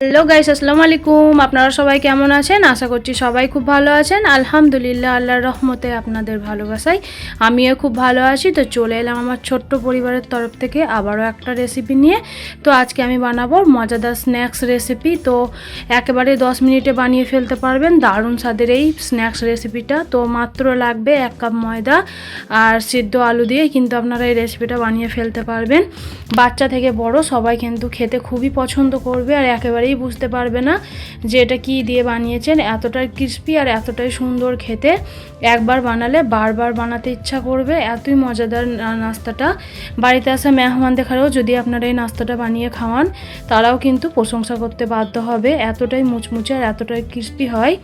Hello guys, আসসালামু আলাইকুম। আপনারা সবাই কেমন আছেন? আশা করছি সবাই খুব ভালো আছেন। আলহামদুলিল্লাহ, আল্লাহর রহমতে আপনাদের ভালোবাসায় আমিও খুব ভালো আছি। তো চলে এলাম আমার ছোট্ট পরিবারের তরফ থেকে আবারও একটা রেসিপি নিয়ে। তো আজকে আমি বানাবো মজাদার স্ন্যাক্স রেসিপি। তো একেবারে 10 মিনিটে বানিয়ে ফেলতে পারবেন দারুণ স্বাদের এই স্ন্যাক্স রেসিপিটা। তো মাত্র লাগবে 1 কাপ ময়দা আর সিদ্ধ আলু দিয়ে কিন্তু আপনারা এই রেসিপিটা বানিয়ে ফেলতে পারবেন। বাচ্চা থেকে বড় সবাই কিন্তু খেতে খুবই পছন্দ করবে আর একেবারে বুঝতে পারবে না যে এটা কি দিয়ে বানিয়েছেন। এতটাই ক্রিস্পি আর এতটাই সুন্দর খেতে, একবার বানালে বারবার বানাতে ইচ্ছা করবে। এতই মজাদার নাস্তাটা। বাড়িতে আসা মেহমান দেখারেও যদি আপনারা এই নাস্তাটা বানিয়ে খাওয়ান তারাও কিন্তু প্রশংসা করতে বাধ্য হবে। এতটাই মুচমুচে আর এতটাই ক্রিস্পি হয়।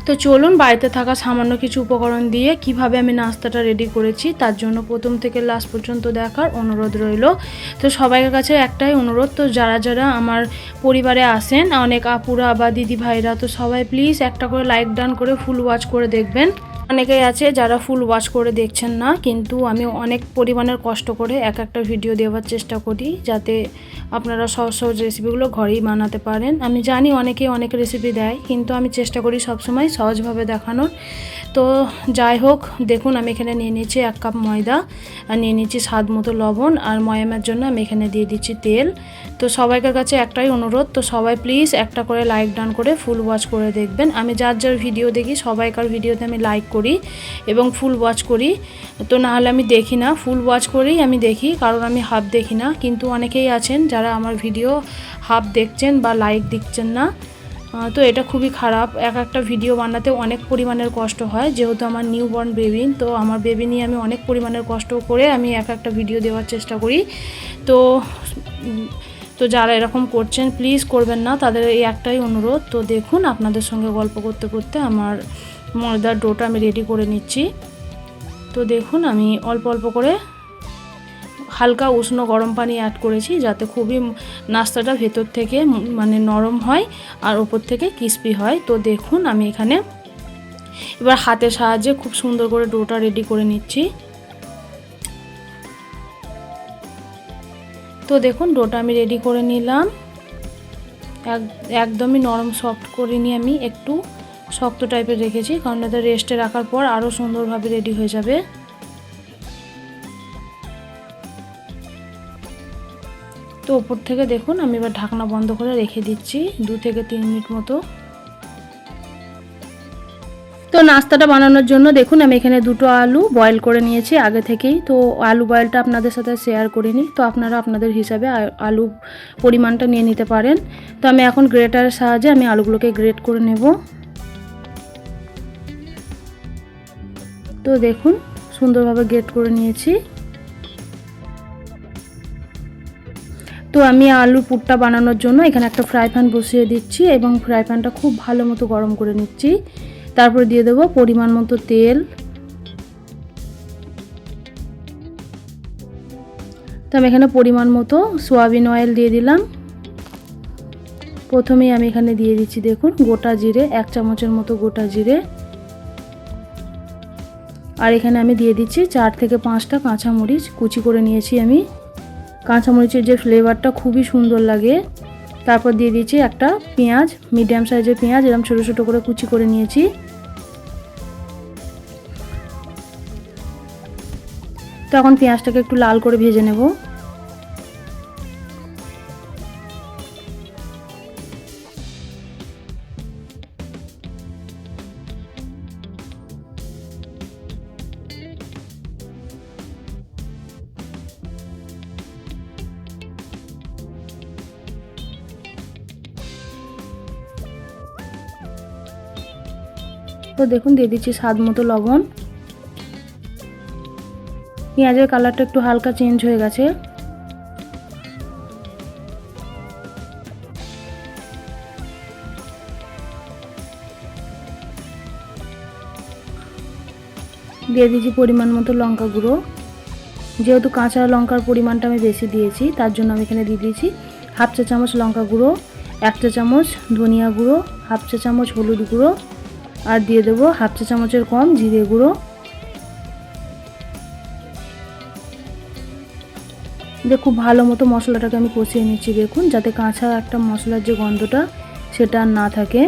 তো চলুন বাড়িতে থাকা সামান্য কিছু উপকরণ দিয়ে কিভাবে আমি নাস্তাটা রেডি করেছি তার জন্য প্রথম থেকে লাস্ট পর্যন্ত দেখার অনুরোধ রইল। তো সবাইয়ের কাছে একটাই অনুরোধ, তো যারা যারা আমার পরিবারে আসেন, অনেক আপুরা বা দিদি ভাইরা, তো সবাই প্লিজ একটা করে লাইক ডান করে ফুল ওয়াচ করে দেখবেন। অনেকেই আছে যারা ফুল ওয়াচ করে দেখছেন না, কিন্তু আমি অনেক পরিমাণের কষ্ট করে একটা ভিডিও দেওয়ার চেষ্টা করি যাতে আপনারা সহজ সহজ রেসিপিগুলো ঘরেই বানাতে পারেন। আমি জানি অনেকে অনেক রেসিপি দেয়, কিন্তু আমি চেষ্টা করি সবসময় সহজভাবে দেখানোর। তো যাই হোক, দেখুন আমি এখানে নিয়ে নিচ্ছি 1 কাপ ময়দা আর নিয়ে নিচ্ছি স্বাদ মতো লবণ, আর ময়ামের জন্য আমি এখানে দিয়ে দিচ্ছি তেল। তো সবাইকার কাছে একটাই অনুরোধ, তো সবাই প্লিজ একটা করে লাইক ডান করে ফুল ওয়াচ করে দেখবেন। আমি যার যার ভিডিও দেখি সবাইকার ভিডিওতে আমি লাইক করি এবং ফুল ওয়াচ করি। তো নাহলে আমি দেখি না, ফুল ওয়াচ করেই আমি দেখি, কারণ আমি হাফ দেখি না। কিন্তু অনেকেই আছেন যারা আমার ভিডিও হাফ দেখছেন বা লাইক দিচ্ছেন না। তো এটা খুবই খারাপ। একটা ভিডিও বানাতে অনেক পরিমাণের কষ্ট হয়, যেহেতু আমার নিউ বর্ন বেবি। তো আমার বেবি নিয়ে আমি অনেক পরিমাণের কষ্ট করে আমি একটা ভিডিও দেওয়ার চেষ্টা করি। তো তো যারা এরকম করছেন প্লিজ করবেন না, তাদের এই একটাই অনুরোধ। তো দেখুন আপনাদের সঙ্গে গল্প করতে করতে আমার ময়দার ডোটা আমি রেডি করে নিচ্ছি। তো দেখুন আমি অল্প অল্প করে হালকা উষ্ণ গরম পানি অ্যাড করেছি যাতে খুবই নাস্তাটা ভেতর থেকে মানে নরম হয় আর ওপর থেকে ক্রিস্পি হয়। তো দেখুন আমি এখানে এবার হাতের সাহায্যে খুব সুন্দর করে ডোটা রেডি করে নিচ্ছি। তো দেখুন ডোটা আমি রেডি করে নিলাম। একদমই নরম সফট করে নিয়ে আমি একটু শক্ত টাইপের রেখেছি, কারণ এটা রেস্টে রাখার পর আরও সুন্দরভাবে রেডি হয়ে যাবে। তো ওপর থেকে দেখুন আমি এবার ঢাকনা বন্ধ করে রেখে দিচ্ছি 2 থেকে 3 মিনিট মতো। তো নাস্তাটা বানানোর জন্য দেখুন আমি এখানে 2টো আলু বয়েল করে নিয়েছি আগে থেকেই। তো আলু বয়েলটা আপনাদের সাথে শেয়ার করিনি, তো আপনারা আপনাদের হিসাবে আলু পরিমাণটা নিয়ে নিতে পারেন। তো আমি এখন গ্রেটারের সাহায্যে আমি আলুগুলোকে গ্রেট করে নেব। তো দেখুন সুন্দরভাবে গ্রেট করে নিয়েছি। তো আমি আলুর পুরটা বানানোর জন্য এখানে একটা ফ্রাই প্যান বসিয়ে দিচ্ছি এবং ফ্রাই প্যানটা খুব ভালো মতো গরম করে নিচ্ছি। তারপর দিয়ে দেবো পরিমাণ মতো তেল। তো আমি এখানে পরিমাণ মতো সয়াবিন অয়েল দিয়ে দিলাম। প্রথমেই আমি এখানে দিয়ে দিচ্ছি দেখুন গোটা জিরে, 1 চামচের মতো গোটা জিরে। আর এখানে আমি দিয়ে দিচ্ছি 4 থেকে 5টা কাঁচামরিচ কুচি করে নিয়েছি আমি। কাঁচামরিচের যে ফ্লেভারটা খুবই সুন্দর লাগে। তারপর দিয়ে দিচ্ছি একটা পেঁয়াজ, মিডিয়াম সাইজের পেঁয়াজ, এরকম ছোটো ছোটো করে কুচি করে নিয়েছি। তখন পেঁয়াজটাকে একটু লাল করে ভেজে নেব। তো দেখুন দিয়ে দিচ্ছি স্বাদ মতো লবণ। পেঁয়াজের কালারটা একটু হালকা চেঞ্জ হয়ে গেছে। দিয়ে দিচ্ছি পরিমাণ মতো লঙ্কা গুঁড়ো। যেহেতু কাঁচা লঙ্কার পরিমাণটা আমি বেশি দিয়েছি তার জন্য আমি এখানে দিয়ে দিয়েছি 1/2 চা চামচ লঙ্কা গুঁড়ো, 1 চা চামচ ধনিয়া গুঁড়ো, 1/2 চা চামচ হলুদ গুঁড়ো, আর দিয়ে দেবো 1/2 চা চামচের কম জিরে গুঁড়ো। যে খুব ভালো মতো মশলাটাকে আমি কষিয়ে নিচ্ছি দেখুন, যাতে কাঁচা একটা মশলার যে গন্ধটা সেটা আর না থাকে।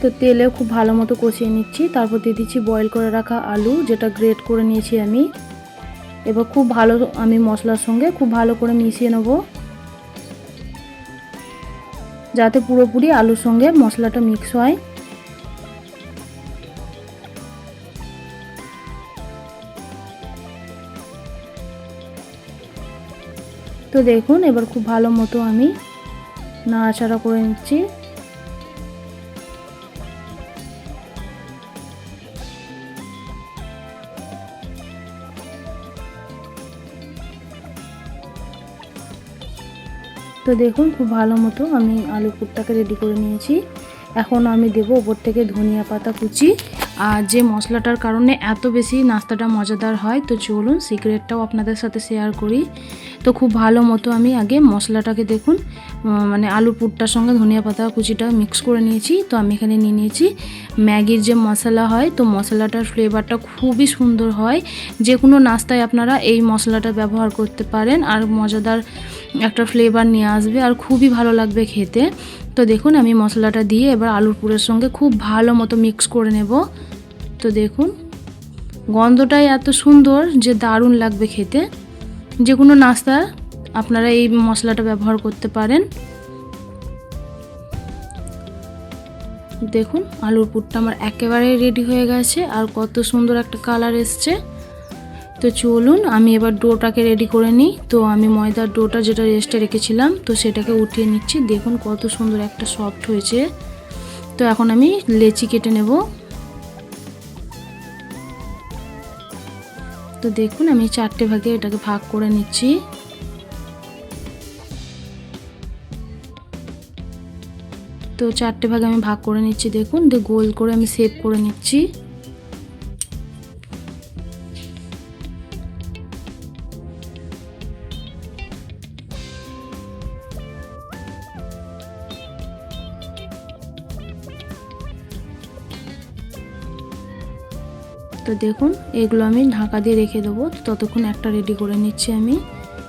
তো তেলে খুব ভালো মতো কষিয়ে নিচ্ছি। তারপর দিয়ে দিচ্ছি বয়েল করে রাখা আলু, যেটা গ্রেট করে নিয়েছি আমি। এবার খুব ভালো আমি মশলার সঙ্গে খুব ভালো করে মিশিয়ে নেব, যাতে পুরোপুরি আলুর সঙ্গে মশলাটা মিক্স হয়। তো দেখুন এবার খুব ভালো মতো আমি নাড়াচাড়া করে নিচ্ছি। তো দেখুন খুব ভালো মতো আমি আলু পুরটাকে রেডি করে নিয়েছি। এখন আমি দেব ওপর থেকে ধনিয়া পাতা কুচি। আর যে মশলাটার কারণে এত বেশি নাস্তাটা মজাদার হয়, তো চলুন সিক্রেটটাও আপনাদের সাথে শেয়ার করি। তো খুব ভালো মতো আমি আগে মশলাটাকে দেখুন মানে আলু পুরটার সঙ্গে ধনিয়া পাতা কুচিটা মিক্স করে নিয়েছি। তো আমি এখানে নিয়ে নিয়েছি ম্যাগির যে মশলা হয়, তো মশলাটার ফ্লেভারটা খুবই সুন্দর হয়। যে কোনো নাস্তায় আপনারা এই মশলাটা ব্যবহার করতে পারেন, আর মজাদার একটা ফ্লেভার নিয়ে আসবে আর খুবই ভালো লাগবে খেতে। তো দেখুন আমি মশলাটা দিয়ে এবার আলুর পুরের সঙ্গে খুব ভালো মতো মিক্স করে নেব। তো দেখুন গন্ধটাই এত সুন্দর যে দারুণ লাগবে খেতে। যে কোনো নাস্তা আপনারা এই মশলাটা ব্যবহার করতে পারেন। দেখুন আলুর পুরটা আমার একেবারে রেডি হয়ে গেছে, আর কত সুন্দর একটা কালার এসছে। তো চলুন আমি এবার ডোটাকে রেডি করে নিই। তো আমি ময়দার ডোটা যেটা রেস্টে রেখেছিলাম, তো সেটাকে উঠিয়ে নিচ্ছি। দেখুন কত সুন্দর একটা সফট হয়েছে। তো এখন আমি লেচি কেটে নেব। তো দেখুন আমি 4টে ভাগে এটাকে ভাগ করে নিচ্ছি। তো 4টে ভাগে আমি ভাগ করে নিচ্ছি দেখুন, দিয়ে গোল করে আমি শেপ করে নিচ্ছি। তো দেখুন এগুলো আমি ঢাকা দিয়ে রেখে দেবো, ততক্ষণ একটা রেডি করে নিচ্ছি আমি।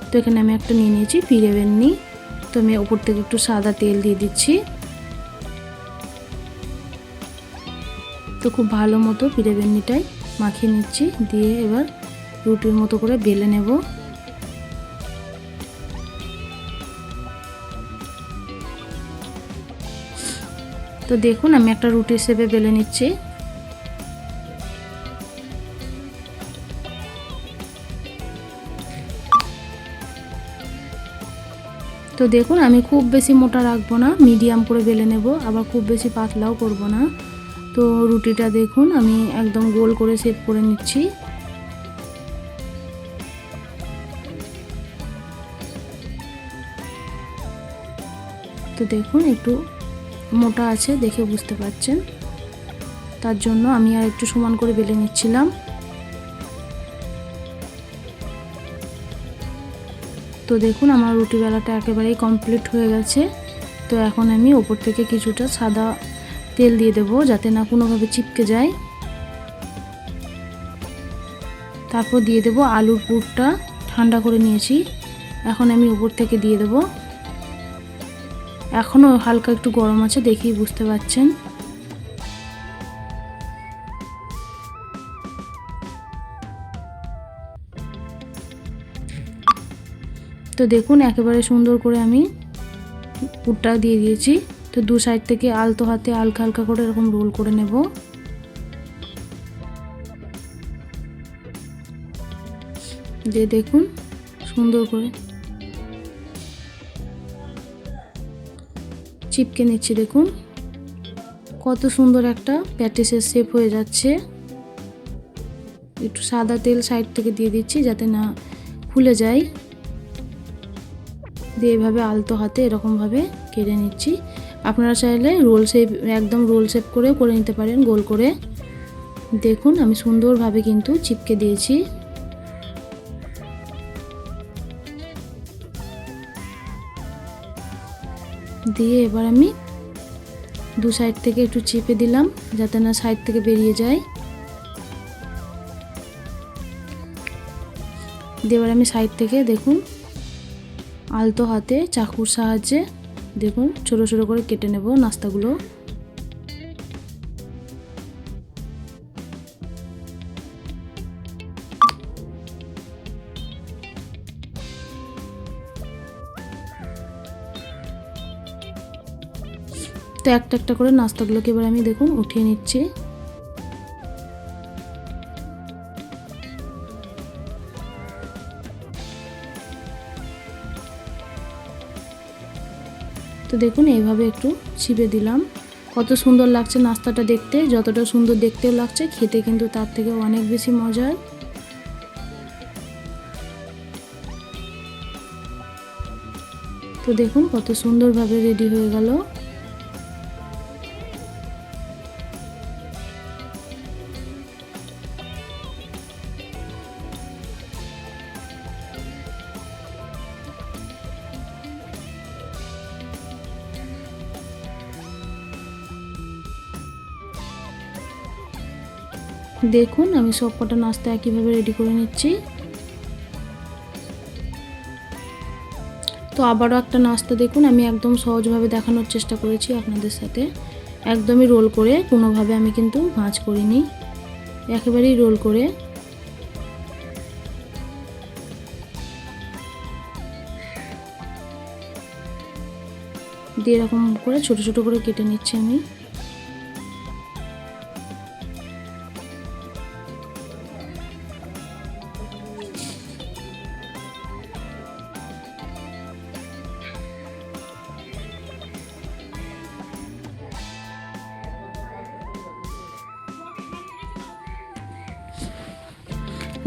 তো এখানে আমি একটা নিয়ে নিয়েছি পিড়ে বেলনি। তো আমি ওপর থেকে একটু সাদা তেল দিয়ে দিচ্ছি। তো খুব ভালো মতো পিড়ে বেলনিটাই মাখিয়ে নিচ্ছি, দিয়ে এবার রুটির মতো করে বেলে নেব। তো দেখুন আমি একটা রুটির শেপে বেলে নিচ্ছি। তো দেখুন আমি খুব বেশি মোটা রাখবো না, মিডিয়াম করে বেলে নেব, আবার খুব বেশি পাতলাও করব না। তো রুটিটা দেখুন আমি একদম গোল করে শেপ করে নিচ্ছি। তো দেখুন একটু মোটা আছে দেখে বুঝতে পারছেন, তার জন্য আমি আর একটু সমান করে বেলে নিচ্ছিলাম। তো দেখুন আমার রুটি বেলাটা একেবারেই কমপ্লিট হয়ে গেছে। তো এখন আমি ওপর থেকে কিছুটা সাদা তেল দিয়ে দেবো, যাতে না কোনোভাবে চিপকে যায়। তারপর দিয়ে দেবো আলুর পুরটা, ঠান্ডা করে নিয়েছি। এখন আমি ওপর থেকে দিয়ে দেবো। এখনও হালকা একটু গরম আছে, দেখেই বুঝতে পারছেন। তো দেখুন একেবারে সুন্দর করে আমি পুরটা দিয়ে দিয়েছি। তো দু সাইড থেকে আলতো হাতে হালকা হালকা করে এরকম রোল করে নেব। দিয়ে দেখুন সুন্দর করে চিপকে নিচ্ছি। দেখুন কত সুন্দর একটা প্যাটিসের শেপ হয়ে যাচ্ছে। একটু সাদা তেল সাইড থেকে দিয়ে দিচ্ছি যাতে না খুলে যায়। দিয়ে এভাবে আলতো হাতে এরকমভাবে কেটে নিচ্ছি। আপনারা চাইলে রোল শেপ একদম রোল শেপ করেও করে নিতে পারেন, গোল করে। দেখুন আমি সুন্দরভাবে কিন্তু চিপকে দিয়েছি। দিয়ে এবার আমি দু সাইড থেকে একটু চেপে দিলাম যাতে না সাইড থেকে বেরিয়ে যায়। দিয়ে এবার আমি সাইড থেকে দেখুন আলতো হাতে চাকুর সাহায্যে দেখুন ছোটো ছোটো করে কেটে নেব নাস্তাগুলো। তো একটা একটা করে নাস্তাগুলোকে এবার আমি দেখুন উঠিয়ে নিচ্ছি। তো দেখুন এইভাবে একটু ছিপে দিলাম। কত সুন্দর লাগছে নাস্তাটা দেখতে, যতটা সুন্দর দেখতেও লাগছে খেতে কিন্তু তার থেকে অনেক বেশি মজার। তো দেখুন কত সুন্দরভাবে রেডি হয়ে গেল। দেখুন আমি সবকটা নাস্তা একইভাবে রেডি করে নিচ্ছি। তো আবারও একটা নাস্তা দেখুন আমি একদম সহজভাবে দেখানোর চেষ্টা করেছি আপনাদের সাথে। একদমই রোল করে, কোনোভাবে আমি কিন্তু ভাঁজ করিনি, একেবারেই রোল করে। দিয়ে এরকম করে ছোট ছোট করে কেটে নিচ্ছি আমি।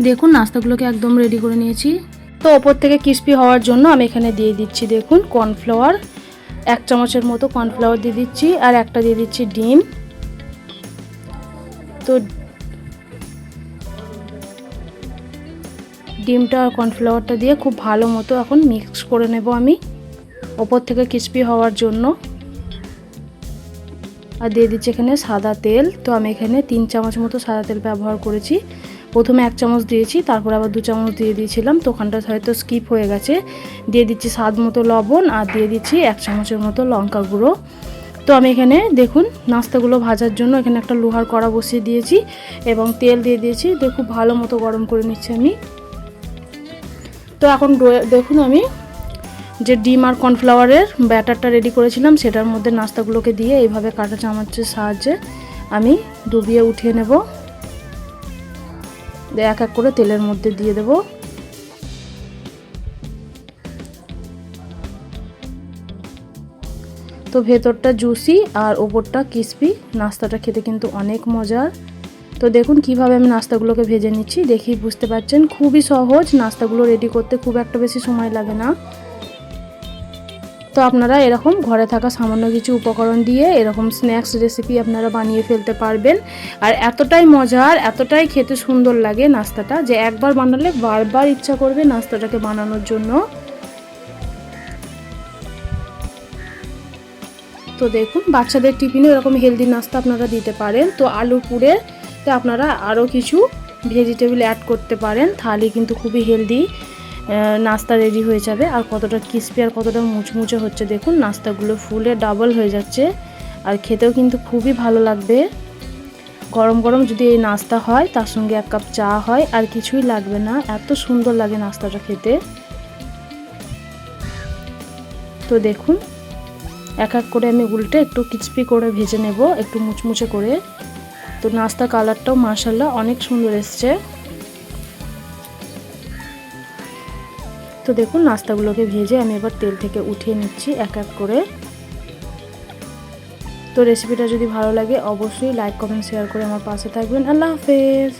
দেখুন নাস্তাগুলোকে একদম রেডি করে নিয়েছি। তো ওপর থেকে ক্রিস্পি হওয়ার জন্য আমি এখানে দিয়ে দিচ্ছি দেখুন কর্নফ্লাওয়ার, 1 চামচের মতো কর্নফ্লাওয়ার দিয়ে দিচ্ছি, আর একটা দিয়ে দিচ্ছি ডিম। তো ডিমটা আর কর্নফ্লাওয়ারটা দিয়ে খুব ভালো মতো এখন মিক্স করে নেব আমি ওপর থেকে ক্রিস্পি হওয়ার জন্য। আর দিয়ে দিচ্ছি এখানে সাদা তেল। তো আমি এখানে 3 চামচ মতো সাদা তেল ব্যবহার করেছি। প্রথমে 1 চামচ দিয়েছি, তারপর আবার 2 চামচ দিয়ে দিয়েছিলাম, তো ওখানটা হয়তো স্কিপ হয়ে গেছে। দিয়ে দিচ্ছি স্বাদ মতো লবণ, আর দিয়ে দিচ্ছি 1 চামচের মতো লঙ্কা গুঁড়ো। তো আমি এখানে দেখুন নাস্তাগুলো ভাজার জন্য এখানে একটা লোহার কড়া বসিয়ে দিয়েছি এবং তেল দিয়ে দিয়েছি। দিয়ে খুব ভালো মতো গরম করে নিচ্ছি আমি। তো এখন দেখুন আমি যে ডিম আর কর্নফ্লাওয়ারের ব্যাটারটা রেডি করেছিলাম সেটার মধ্যে নাস্তাগুলোকে দিয়ে এইভাবে কাঁটা চামচের সাহায্যে আমি ডুবিয়ে উঠিয়ে নেব। এক এক করে তেলের মধ্যে দিয়ে দেব। তো ভেতরটা জুসি আর ওপরটা ক্রিস্পি, নাস্তাটা খেতে কিন্তু অনেক মজার। তো দেখুন কিভাবে আমি নাস্তাগুলোকে ভেজে নিচ্ছি, দেখেই বুঝতে পারছেন খুবই সহজ। নাস্তাগুলো রেডি করতে খুব একটা বেশি সময় লাগে না। তো আপনারা এরকম ঘরে থাকা সামান্য কিছু উপকরণ দিয়ে এরকম স্ন্যাক্স রেসিপি আপনারা বানিয়ে ফেলতে পারবেন। আর এতটাই মজার, এতটাই খেতে সুন্দর লাগে নাস্তাটা যে একবার বানালে বারবার ইচ্ছা করবে নাস্তাটাকে বানানোর জন্য। তো দেখুন বাচ্চাদের টিফিনে এরকম হেলদি নাস্তা আপনারা দিতে পারেন। তো আলুর পুরে তো আপনারা আরও কিছু ভেজিটেবল অ্যাড করতে পারেন, তাহলে কিন্তু খুবই হেলদি নাস্তা রেডি হয়ে যাবে। আর কতটা ক্রিস্পি আর কতটা মুচমুচে হচ্ছে দেখুন, নাস্তাগুলো ফুলে ডাবল হয়ে যাচ্ছে আর খেতেও কিন্তু খুবই ভালো লাগবে। গরম গরম যদি এই নাস্তা হয়, তার সঙ্গে 1 কাপ চা হয়, আর কিছুই লাগবে না, এত সুন্দর লাগে নাস্তাটা খেতে। তো দেখুন এক এক করে আমি উল্টে একটু ক্রিস্পি করে ভেজে নেব, একটু মুচমুচে করে। তো নাস্তা কালারটাও মাশাআল্লাহ অনেক সুন্দর এসছে। তো দেখুন নাস্তাগুলোকে ভেজে আমি এবার তেল থেকে উঠিয়ে নিচ্ছি এক এক করে। তো রেসিপিটা যদি ভালো লাগে অবশ্যই লাইক কমেন্ট শেয়ার করে আমার পাশে থাকবেন। আল্লাহ হাফেজ।